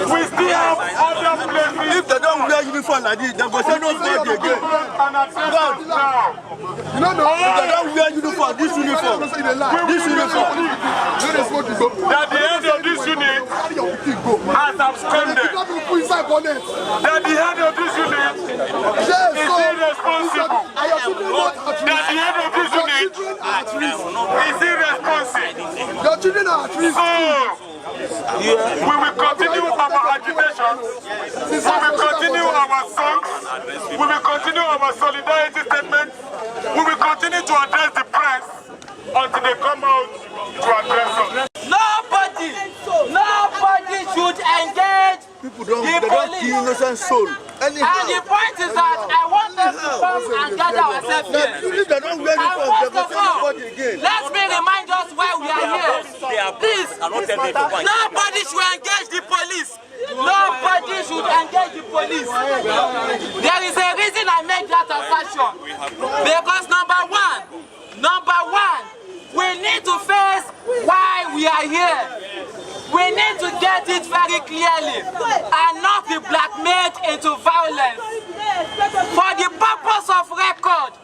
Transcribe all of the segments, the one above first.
We still have other places. If they don't wear uniform like this, they go say no God again. God, you know, if they don't wear uniform, this uniform, that the head of this unit has absconded. That the head of this unit is irresponsible. That the head of this unit is irresponsible. Your children are at risk. We will continue our agitation. We will continue our songs. We will continue our solidarity statements. We will continue to address the press until they come out to address us. Nobody should engage They don't kill innocent soul. And the point is that I want us to come and gather ourselves here. Let me remind us why we are here. Please, nobody should engage the police. Nobody should engage the police. There is a reason I made that assertion. Because number one, we need to face why we are here. We need to get it very clearly and not be blackmailed into violence. For the purpose of record,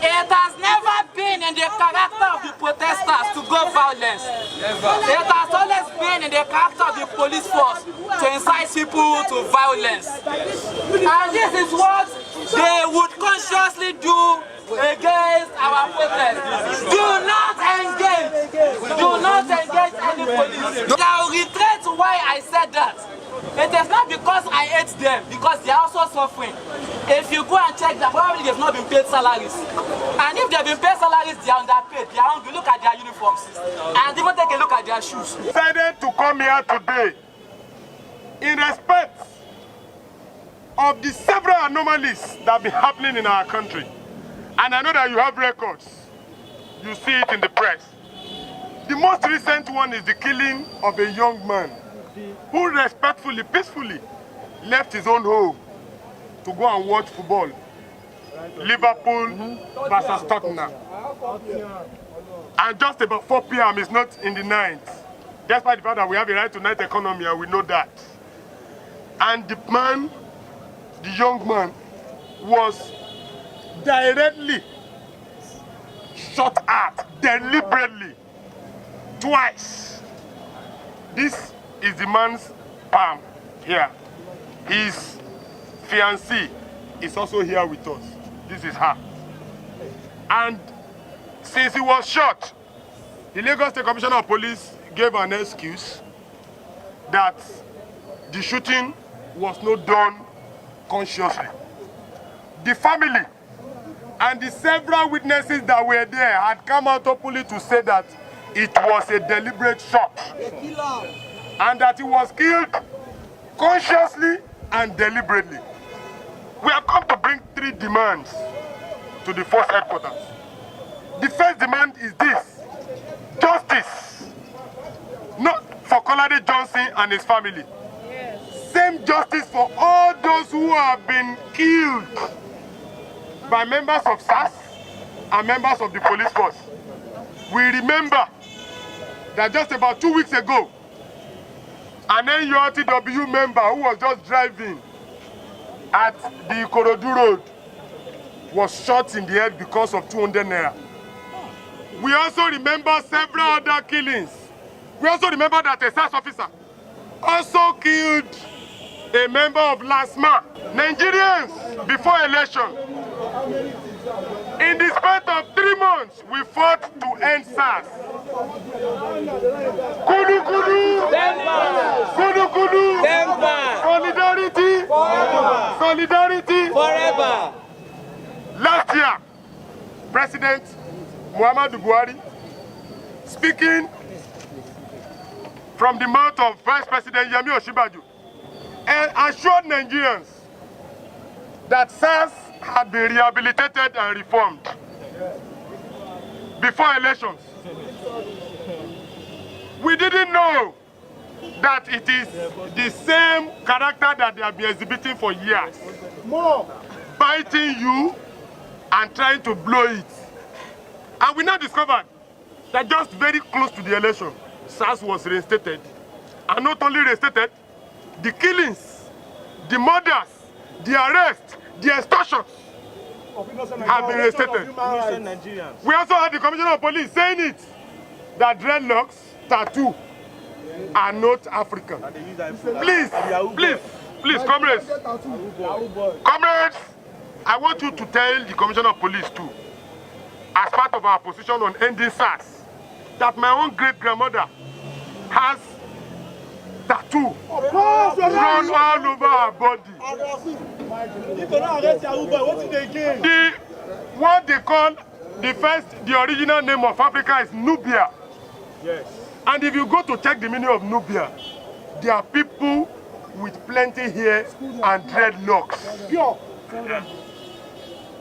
it has never been in the character of the protesters to go violence. It has always been in the character of the police force to incite people to violence. And this is what they would consciously do against our protest. Do not engage. Do not engage any police. I will regret why I said that. It is not because I hate them, because they are also suffering. If you go and check them, probably they have not been paid salaries. And if they have been paid salaries, they are underpaid. They are hungry. Look at their uniforms. And even take a look at their shoes. Decided to come here today in respect of the several anomalies that have been happening in our country. And I know that you have records. You see it in the press. The most recent one is the killing of a young man who respectfully, peacefully left his own home to go and watch football. Liverpool versus Tottenham. And just about 4 p.m. is not in the night. Despite the fact that we have a right to night economy and we know that. And the man, the young man, was directly shot at, deliberately, twice. This is the man's palm here. His fiancée is also here with us. This is her. And since he was shot, the Lagos State Commissioner of Police gave an excuse that the shooting was not done consciously. The family and the several witnesses that were there had come out openly to say that it was a deliberate shot and that he was killed consciously and deliberately. We have come to bring 3 demands to the force headquarters. The first demand is this: justice, not for Kolade Johnson and his family. Yes. Same justice for all those who have been killed by members of SARS and members of the police force. We remember that just about 2 weeks ago, an NURTW member who was just driving at the Ikorodu Road was shot in the head because of 200 naira. We also remember several other killings. We also remember that a SARS officer also killed a member of LASMA. Nigerians, before election, in the span of 3 months, we fought to end SARS. Kudu kudu, kudu kudu, solidarity, solidarity, forever. Last year, President Muhammadu Buhari, speaking from the mouth of Vice President Yemi Osinbajo, assured Nigerians that SARS had been rehabilitated and reformed before elections. We didn't know that it is the same character that they have been exhibiting for years. Biting you and trying to blow it. And we now discovered that just very close to the election, SARS was reinstated. And not only reinstated, the killings, the murders, the arrests, the extortions have been reinstated. We also had the Commissioner of Police saying it, that dreadlocks, tattoo are not African. Please, comrades. Comrades, I want you to tell the Commissioner of Police too, as part of our position on ending SARS, that my own great-grandmother has tattoo run all over her body. What they call the original name of Africa is Nubia. Yes. And if you go to check the meaning of Nubia, there are people with plenty hair and dreadlocks. Pure.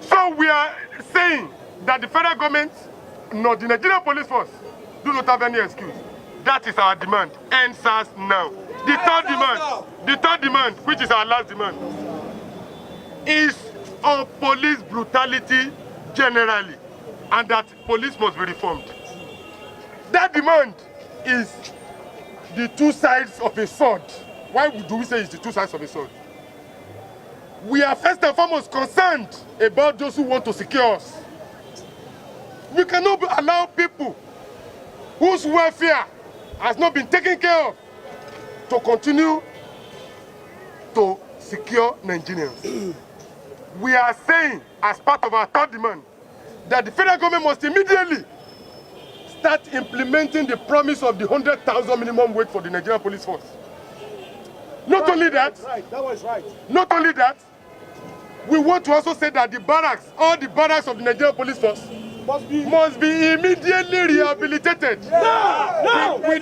So we are saying that the federal government, nor the Nigerian police force, do not have any excuse. That is our demand. End SARS now. The third demand, which is our last demand, is on police brutality generally, and that police must be reformed. That demand is the 2 sides of a sword. Why do we say it's the 2 sides of a sword? We are first and foremost concerned about those who want to secure us. We cannot allow people whose welfare has not been taken care of to continue to secure Nigerians. We are saying, as part of our third demand, that the federal government must immediately start implementing the promise of the 100,000 minimum wage for the Nigerian police force. Not only that, not only that, we want to also say that the barracks, all the barracks of the Nigerian police force, must be immediately rehabilitated. We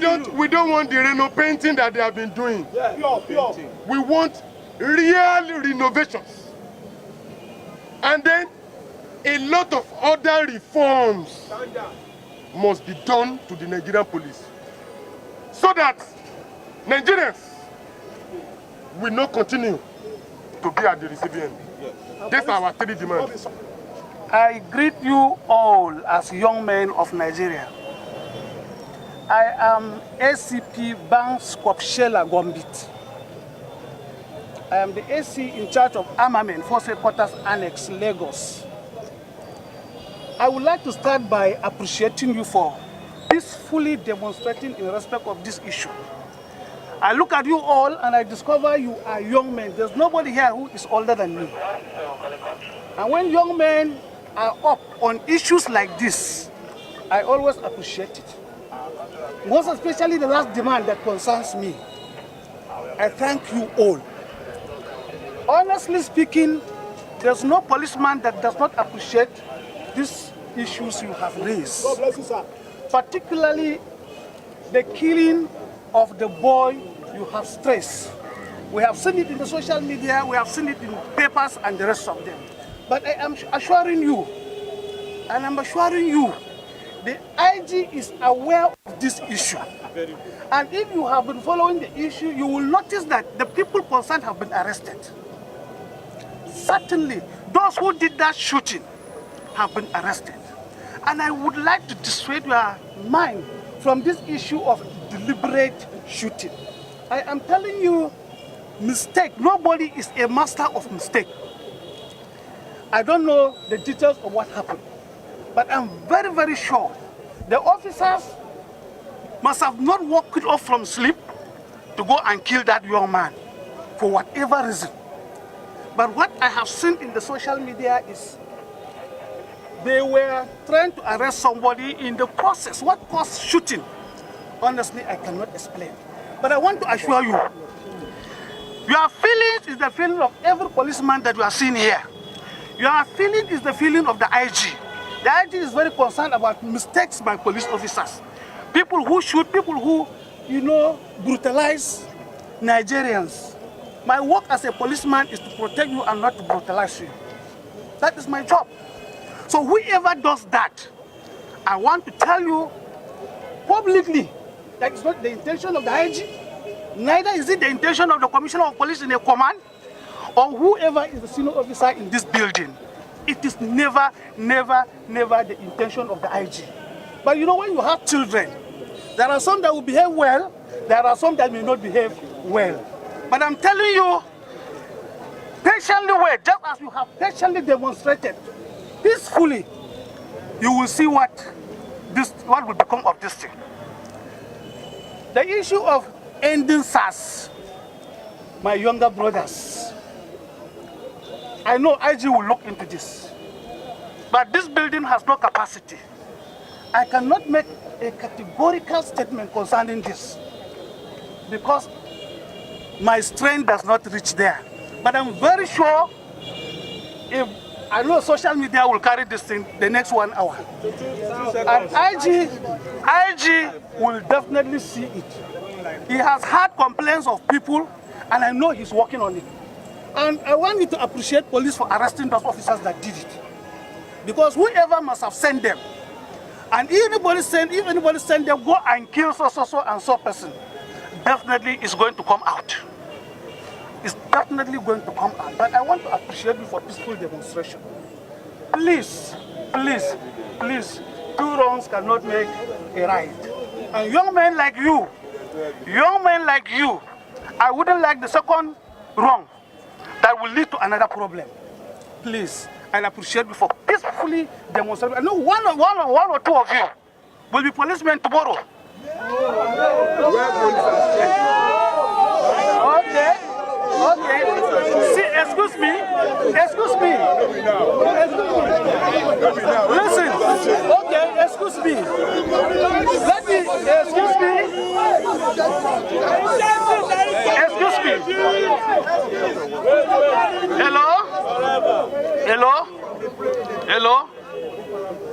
don't want the reno painting that they have been doing. We want real renovations. And then a lot of other reforms must be done to the Nigerian police, so that Nigerians will not continue to be at the receiving end. These are our 3 demands. I greet you all as young men of Nigeria. I am ACP Banks Kwapshela Gombit. I am the AC in charge of Armament, Force Headquarters Annex, Lagos. I would like to start by appreciating you for peacefully demonstrating in respect of this issue. I look at you all and I discover you are young men. There's nobody here who is older than me. And when young men are up on issues like this, I always appreciate it. Most especially the last demand that concerns me. I thank you all. Honestly speaking, there's no policeman that does not appreciate these issues you have raised. God bless you, sir. Particularly the killing of the boy you have stressed. We have seen it in the social media, we have seen it in papers and the rest of them. But I am assuring you, and I'm assuring you, the IG is aware of this issue. And if you have been following the issue, you will notice that the people concerned have been arrested. Certainly, those who did that shooting have been arrested. And I would like to dissuade your mind from this issue of deliberate shooting. I am telling you, mistake. Nobody is a master of mistake. I don't know the details of what happened, but I'm very, very sure the officers must have not woken up from sleep to go and kill that young man for whatever reason. But what I have seen in the social media is they were trying to arrest somebody in the process. What caused shooting? Honestly, I cannot explain. But I want to assure you, your feelings is the feeling of every policeman that you are seeing here. Your feeling is the feeling of the IG. The IG is very concerned about mistakes by police officers. People who shoot, people who, brutalize Nigerians. My work as a policeman is to protect you and not to brutalize you. That is my job. So whoever does that, I want to tell you publicly that is not the intention of the IG, neither is it the intention of the Commissioner of Police in a command, or whoever is the senior officer in this building. It is never, never, never the intention of the IG. But you know, when you have children, there are some that will behave well, there are some that may not behave well. But I'm telling you, patiently wait, just as you have patiently demonstrated, peacefully, you will see what will become of this thing. The issue of ending SARS, my younger brothers, I know IG will look into this, but this building has no capacity. I cannot make a categorical statement concerning this because my strength does not reach there. But I'm very sure if I know social media will carry this thing the next 1 hour. And IG will definitely see it. He has had complaints of people, and I know he's working on it. And I want you to appreciate police for arresting those officers that did it. Because whoever must have sent them, and if anybody send them, go and kill so and so person, definitely is going to come out. It's definitely going to come out. But I want to appreciate you for peaceful demonstration. Please, please, please, 2 wrongs cannot make a right. And young men like you, I wouldn't like the second wrong that will lead to another problem. Please, I appreciate you for peacefully demonstrating. I know one or two of you will be policemen tomorrow. Okay. See, excuse me. Listen. Okay, excuse me. Excuse me. Hello.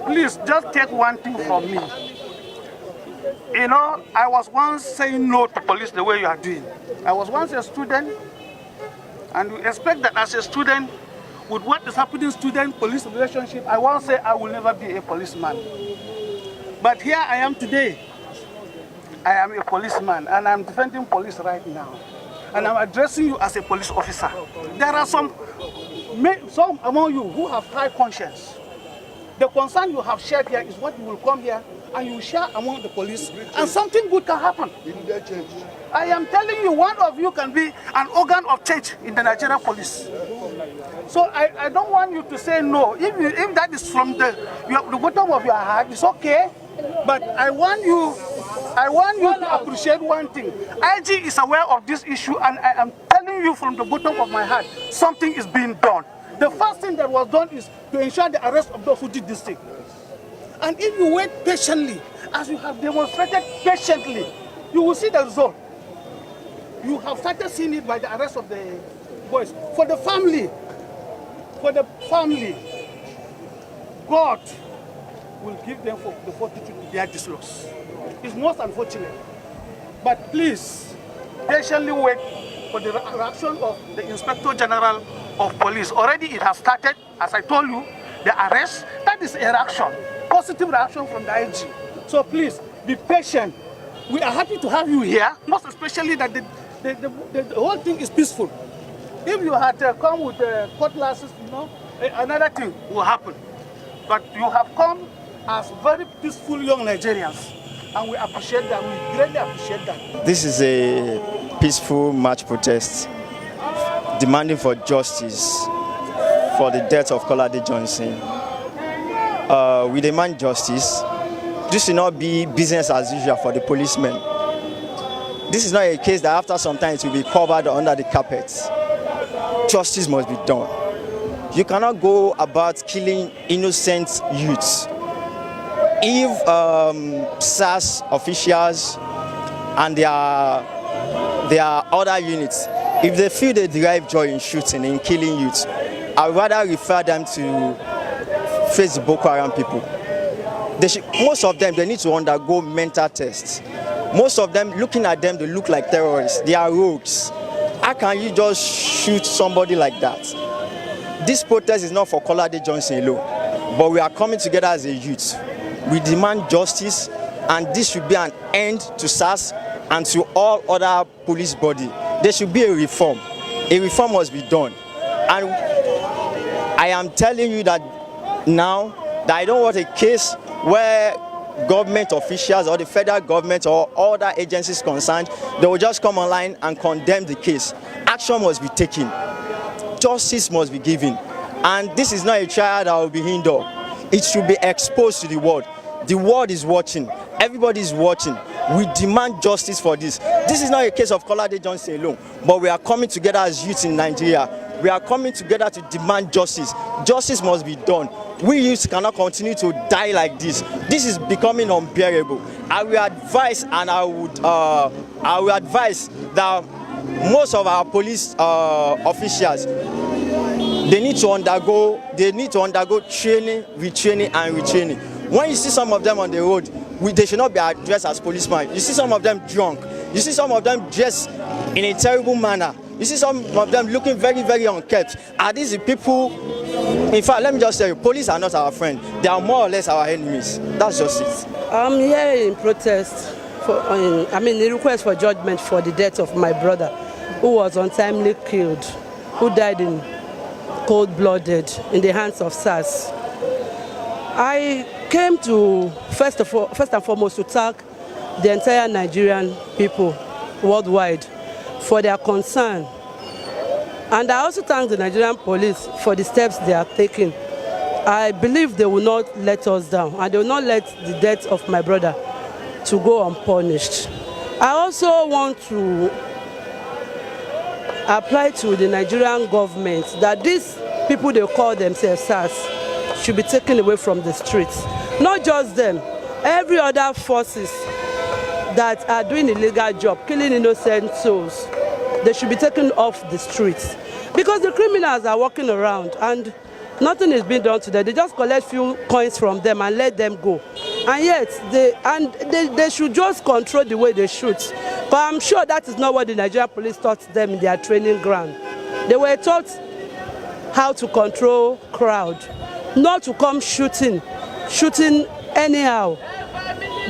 Please, just take one thing from me. You know, I was once saying no to police the way you are doing. I was once a student, and you expect that as a student, with what is happening student-police relationship, I won't say I will never be a policeman. But here I am today. I am a policeman, and I'm defending police right now. And I'm addressing you as a police officer. There are some among you who have high conscience. The concern you have shared here is what you will come here and you will share among the police, and something good can happen. I am telling you, one of you can be an organ of change in the Nigerian police. So I don't want you to say no. If that is from the bottom of your heart, it's okay. But I want you I want you to appreciate one thing. IG is aware of this issue, and I am telling you from the bottom of my heart, something is being done. The first thing that was done is to ensure the arrest of those who did this thing. And if you wait patiently, as you have demonstrated patiently, you will see the result. You have started seeing it by the arrest of the boys. For the family, God will give them the fortitude to bear this loss. It's most unfortunate. But please, patiently wait for the reaction of the Inspector General of Police. Already it has started, as I told you, the arrest. That is a reaction, positive reaction from the IG. So please, be patient. We are happy to have you here, most especially that the whole thing is peaceful. If you had come with cutlasses, another thing will happen. But you have come as very peaceful young Nigerians, and we appreciate that. We greatly appreciate that. This is a peaceful march protest demanding for justice for the death of Kolade Johnson. We demand justice. This should not be business as usual for the policemen. This is not a case that after some time it will be covered under the carpet. Justice must be done. You cannot go about killing innocent youths. If SARS officials and their other units, if they feel they derive joy in shooting, in killing youths, I would rather refer them to face the Boko Haram people. Most of them, they need to undergo mental tests. Most of them, looking at them, they look like terrorists. They are rogues. How can you just shoot somebody like that? This protest is not for Kolade Johnson alone, but we are coming together as a youth. We demand justice, and this should be an end to SARS and to all other police bodies. There should be a reform. A reform must be done. And I am telling you that now, that I don't want a case where government officials or the federal government or other agencies concerned, they will just come online and condemn the case. Action must be taken. Justice must be given. And this is not a trial that will be hindered. It should be exposed to the world. The world is watching. Everybody is watching. We demand justice for this. This is not a case of Kolade Johnson alone, but we are coming together as youth in Nigeria. We are coming together to demand justice. Justice must be done. We youths cannot continue to die like this. This is becoming unbearable. I will advise, and I will advise that most of our police officials, they need to undergo training, retraining, and retraining. When you see some of them on the road, they should not be addressed as policemen. You see some of them drunk. You see some of them dressed in a terrible manner. You see some of them looking very, very unkempt. Are these the people? In fact, let me just tell you, police are not our friend. They are more or less our enemies. That's just it. I'm here in protest in request for judgment for the death of my brother, who was untimely killed, who died in cold-blooded in the hands of SARS. I came to, first and foremost, to thank the entire Nigerian people worldwide for their concern. And I also thank the Nigerian police for the steps they are taking. I believe they will not let us down, and they will not let the death of my brother to go unpunished. I also want to apply to the Nigerian government that these people they call themselves SARS should be taken away from the streets. Not just them, every other forces that are doing illegal job, killing innocent souls, they should be taken off the streets. Because the criminals are walking around and nothing is being done to them. They just collect few coins from them and let them go. And yet, they should just control the way they shoot. But I'm sure that is not what the Nigerian police taught them in their training ground. They were taught how to control crowd, not to come shooting anyhow.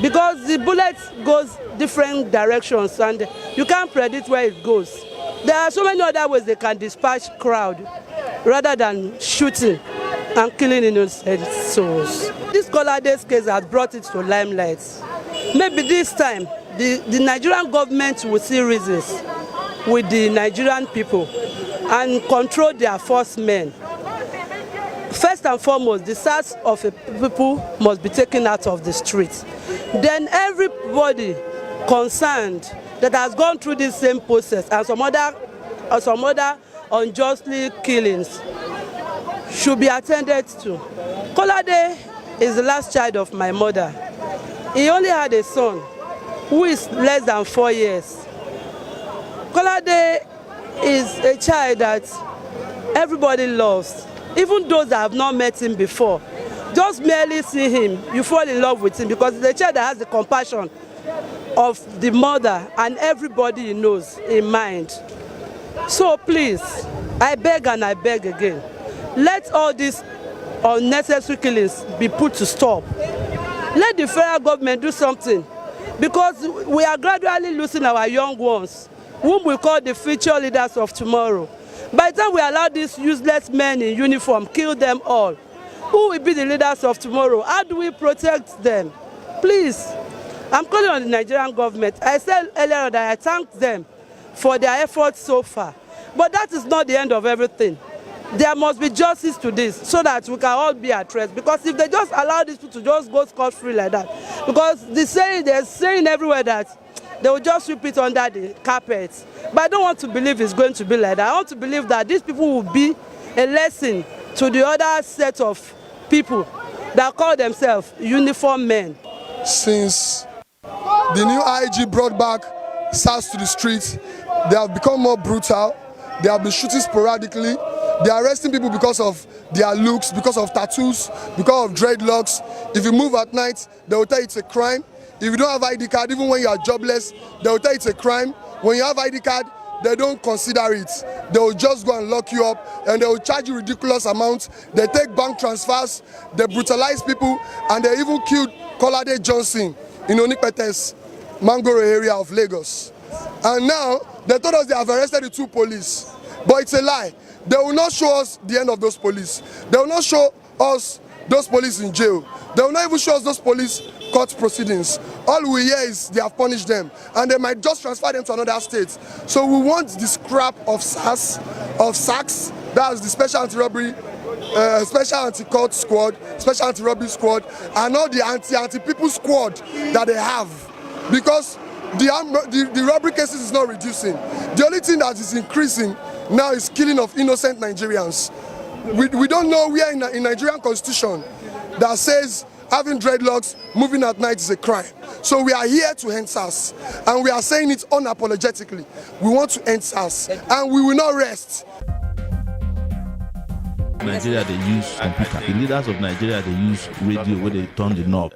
Because the bullet goes different directions and you can't predict where it goes. There are so many other ways they can dispatch crowd rather than shooting and killing innocent souls. This Kolade's case has brought it to limelight. Maybe this time the Nigerian government will see reasons with the Nigerian people and control their force men. First and foremost, the SARS of the people must be taken out of the streets. Then everybody concerned that has gone through this same process and some other unjustly killings should be attended to. Kolade is the last child of my mother. He only had a son who is less than 4 years. Kolade is a child that everybody loves, even those that have not met him before. Just merely see him, you fall in love with him because it's a child that has the compassion of the mother and everybody he knows in mind. So please, I beg and I beg again, let all these unnecessary killings be put to stop. Let the federal government do something because we are gradually losing our young ones, whom we call the future leaders of tomorrow. By the time we allow these useless men in uniform kill them all, who will be the leaders of tomorrow? How do we protect them? Please, I'm calling on the Nigerian government. I said earlier that I thank them for their efforts so far. But that is not the end of everything. There must be justice to this so that we can all be at rest. Because if they just allow these people to just go scot-free like that, because they're saying everywhere that they will just sweep it under the carpet. But I don't want to believe it's going to be like that. I want to believe that these people will be a lesson to the other set of people that call themselves uniform men. Since the new IG brought back SARS to the streets, they have become more brutal. They have been shooting sporadically. They are arresting people because of their looks, because of tattoos, because of dreadlocks. If you move at night, they will tell you it's a crime. If you don't have ID card, even when you are jobless, they will tell you it's a crime. When you have ID card, they don't consider it. They will just go and lock you up and they will charge you ridiculous amounts. They take bank transfers, they brutalize people, and they even killed Kolade Johnson in Onipete's Mangoro area of Lagos. And now, they told us they have arrested the 2 police. But it's a lie. They will not show us the end of those police. They will not show us those police in jail. They will not even show us those police court proceedings. All we hear is they have punished them and they might just transfer them to another state. So we want the scrap of SARS, that's the Special Anti-Robbery, Special Anti-Court Squad, Special Anti-Robbery Squad, and all the anti-people squad that they have. Because the robbery cases is not reducing. The only thing that is increasing now is killing of innocent Nigerians. We don't know where in Nigerian constitution that says having dreadlocks, moving at night is a crime. So we are here to end SARS, and we are saying it unapologetically. We want to end SARS, and we will not rest. Nigeria, they use computer. The leaders of Nigeria, they use radio where they turn the knob.